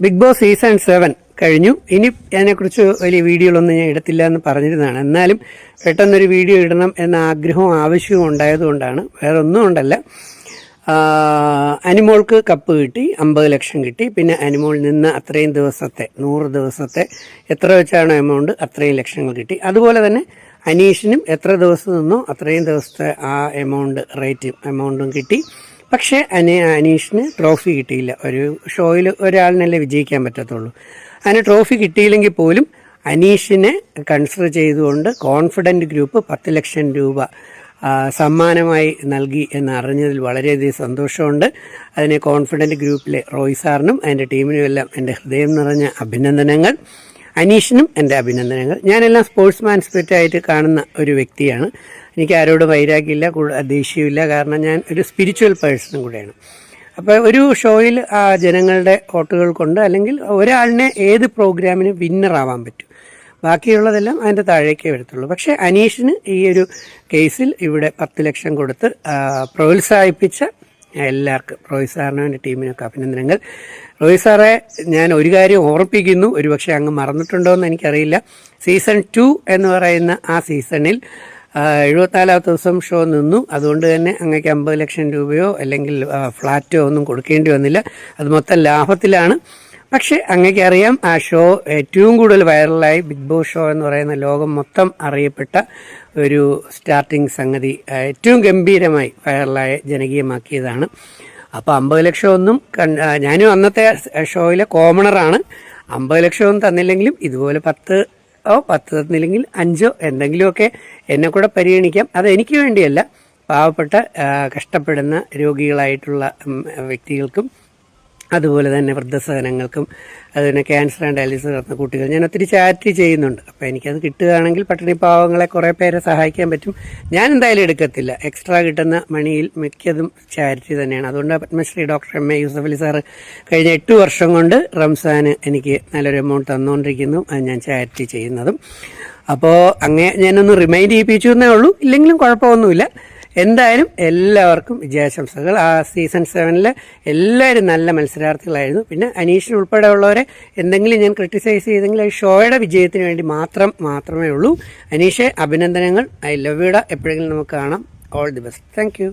Big boss season 7 കഴിഞ്ഞു. ഇനി അതിനെക്കുറിച്ച് വലിയ വീഡിയോകളൊന്നും ഞാൻ എടുത്തില്ല എന്ന് പറഞ്ഞിരുന്നതാണ്. എന്നാലും പെട്ടെന്നൊരു വീഡിയോ ഇടണം എന്ന ആഗ്രഹവും ആവശ്യവും ഉണ്ടായതുകൊണ്ടാണ്, വേറെ ഒന്നും കൊണ്ടല്ല. അനിമോൾക്ക് കപ്പ് കിട്ടി, 50 ലക്ഷം കിട്ടി. പിന്നെ അനിമോൾ നിന്ന് അത്രയും ദിവസത്തെ 100 ദിവസത്തെ എത്ര വെച്ചാണ് എമൗണ്ട്, അത്രയും ലക്ഷങ്ങൾ കിട്ടി. അതുപോലെ തന്നെ അനീഷിനും എത്ര ദിവസം നിന്നോ അത്രയും ദിവസത്തെ ആ എമൗണ്ടും കിട്ടി. പക്ഷേ അനീഷിന് ട്രോഫി കിട്ടിയില്ല. ഒരു ഷോയിൽ ഒരാളിനല്ലേ വിജയിക്കാൻ പറ്റത്തുള്ളൂ. അതിന് ട്രോഫി കിട്ടിയില്ലെങ്കിൽ പോലും അനീഷിനെ കൺസിഡർ ചെയ്തുകൊണ്ട് കോൺഫിഡൻറ്റ് ഗ്രൂപ്പ് 10 ലക്ഷം രൂപ സമ്മാനമായി നൽകി എന്നറിഞ്ഞതിൽ വളരെയധികം സന്തോഷമുണ്ട്. അതിന് കോൺഫിഡൻറ്റ് ഗ്രൂപ്പിലെ റോയ് സാറിനും അതിൻ്റെ ടീമിനും എല്ലാം എൻ്റെ ഹൃദയം നിറഞ്ഞ അഭിനന്ദനങ്ങൾ. അനീഷിനും എൻ്റെ അഭിനന്ദനങ്ങൾ. ഞാനെല്ലാം സ്പോർട്സ്മാൻ സ്പിരിറ്റായിട്ട് കാണുന്ന ഒരു വ്യക്തിയാണ്. എനിക്ക് ആരോടും വൈരാഗ്യമില്ല, ദേഷ്യമില്ല. കാരണം ഞാൻ ഒരു സ്പിരിച്വൽ പേഴ്സണും കൂടെയാണ്. അപ്പോൾ ഒരു ഷോയിൽ ആ ജനങ്ങളുടെ വോട്ടുകൾ കൊണ്ട് അല്ലെങ്കിൽ ഒരാളിനെ ഏത് പ്രോഗ്രാമിന് വിന്നറാവാൻ പറ്റും, ബാക്കിയുള്ളതെല്ലാം അതിൻ്റെ താഴേക്കേ വരത്തുള്ളൂ. പക്ഷേ അനീഷിന് ഈ ഒരു കേസിൽ ഇവിടെ 10 ലക്ഷം കൊടുത്ത് പ്രോത്സാഹിപ്പിച്ച എല്ലാവർക്കും, റോയ് സാറിനും എൻ്റെ ടീമിനൊക്കെ അഭിനന്ദനങ്ങൾ. റോയ് സാറെ ഞാൻ ഒരു കാര്യം ഓർമ്മിപ്പിക്കുന്നു, ഒരുപക്ഷെ അങ്ങ് മറന്നിട്ടുണ്ടോ എന്ന് എനിക്കറിയില്ല. സീസൺ 2 എന്ന് പറയുന്ന ആ സീസണിൽ 74ാമത്തെ ദിവസം ഷോ നിന്നു. അതുകൊണ്ട് തന്നെ അങ്ങേക്ക് 50 ലക്ഷം രൂപയോ അല്ലെങ്കിൽ ഫ്ലാറ്റോ ഒന്നും കൊടുക്കേണ്ടി വന്നില്ല. അത് മൊത്തം ലാഭത്തിലാണ്. പക്ഷേ അങ്ങേക്ക് അറിയാം, ആ ഷോ ഏറ്റവും കൂടുതൽ വൈറലായി, ബിഗ് ബോസ് ഷോ എന്ന് പറയുന്ന ലോകം മൊത്തം അറിയപ്പെട്ട ഒരു സ്റ്റാർട്ടിങ് സംഗതി ഏറ്റവും ഗംഭീരമായി വൈറലായി ജനകീയമാക്കിയതാണ്. അപ്പോൾ 50 ലക്ഷം ഒന്നും ഞാനും അന്നത്തെ ഷോയിലെ കോമണറാണ്. 50 ലക്ഷമൊന്നും തന്നില്ലെങ്കിലും ഇതുപോലെ 10 തന്നില്ലെങ്കിൽ 5 എന്തെങ്കിലുമൊക്കെ എന്നെ കൂടെ പരിഗണിക്കാം. അത് എനിക്ക് വേണ്ടിയല്ല, പാവപ്പെട്ട കഷ്ടപ്പെടുന്ന രോഗികളായിട്ടുള്ള വ്യക്തികൾക്കും അതുപോലെ തന്നെ വൃദ്ധസദനങ്ങൾക്കും അതുപോലെ ക്യാൻസർ ആൻഡ് ഡയാലിസിസ് നടത്തുന്ന കുട്ടികൾ ഞാൻ ഒത്തിരി ചാരിറ്റി ചെയ്യുന്നുണ്ട്. അപ്പോൾ എനിക്കത് കിട്ടുകയാണെങ്കിൽ പട്ടിണി പാവങ്ങളെ കുറേ പേരെ സഹായിക്കാൻ പറ്റും. ഞാൻ എന്തായാലും എടുക്കത്തില്ല. എക്സ്ട്രാ കിട്ടുന്ന മണിയിൽ മിക്കതും ചാരിറ്റി തന്നെയാണ്. അതുകൊണ്ട് Padmashri doctor M A. Yusuff Ali sir കഴിഞ്ഞ 8 വർഷം കൊണ്ട് റംസാന് എനിക്ക് നല്ലൊരു എമൗണ്ട് തന്നുകൊണ്ടിരിക്കുന്നു. അത് ഞാൻ ചാരിറ്റി ചെയ്യുന്നതും. അപ്പോൾ അങ്ങനെ ഞാനൊന്ന് റിമൈൻഡ് ചെയ്യിപ്പിച്ചു എന്നേ ഉള്ളൂ. ഇല്ലെങ്കിലും കുഴപ്പമൊന്നുമില്ല. എന്തായാലും എല്ലാവർക്കും വിജയാശംസകൾ. ആ സീസൺ 7 എല്ലാവരും നല്ല മത്സരാർത്ഥികളായിരുന്നു. പിന്നെ അനീഷിന് ഉൾപ്പെടെയുള്ളവരെ എന്തെങ്കിലും ഞാൻ ക്രിട്ടിസൈസ് ചെയ്തെങ്കിൽ അത് ഷോയുടെ വിജയത്തിന് വേണ്ടി മാത്രമേ ഉള്ളൂ. അനീഷെ, അഭിനന്ദനങ്ങൾ. ഐ ലവ് യുടാ. എപ്പോഴെങ്കിലും നമുക്ക് കാണാം. All the best. Thank U.